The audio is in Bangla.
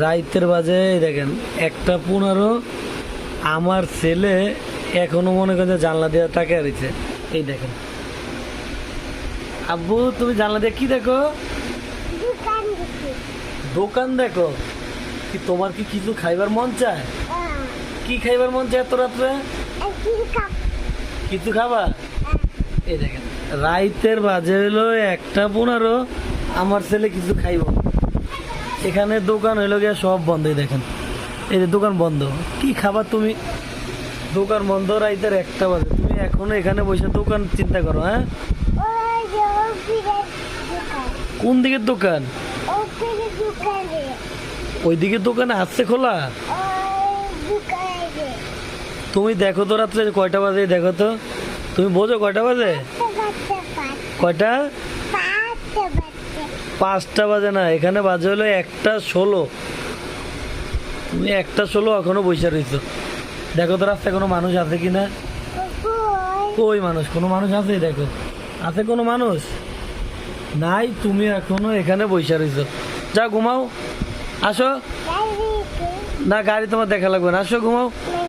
রাইতের বাজে দেখেন 1:15। আমার ছেলে এখনো মনে করে জানলা দিয়ে তাকিয়ে রয়েছে। এই দেখেন আব্বু, তুমি জানলা দিয়ে কি দেখো? দোকান দেখো? কি তোমার কি কিছু খাইবার মন চায়? কি খাইবার মন চায় এত রাত্রে? কিছু খাবা? এই দেখেন রাইতের বাজে হলো 1:15। আমার ছেলে কিছু খাইব। এখানে দোকান হইলো গিয়া সব বন্ধ। এই দেখেন এই যে দোকান বন্ধ। কি খাবা তুমি? দোকান বন্ধ রাইতের 1টা বাজে, তুমি এখনো এখানে বসে দোকান চিন্তা করো? হ্যাঁ, কোন দিকের দোকান? ওই দিকের দোকানে হাতছে খোলা। তুমি দেখো তো রাত্রে কয়টা বাজে, দেখো তো। তুমি বোঝো কয়টা বাজে? কয়টা? 5টা বাজে না, এখানে বাজে হলো 1:16। তুমি 1:16 এখনো বসে রয়েছো। দেখো তো রাস্তায় কোনো মানুষ আছে কিনা? কই মানুষ? কোনো মানুষ আছে? দেখো, আছে কোনো মানুষ? নাই। তুমি এখনো এখানে বসে রয়েছো। যা ঘুমাও। আসো। না, গাড়ি তোমার দেখা লাগবে না, আসো ঘুমাও।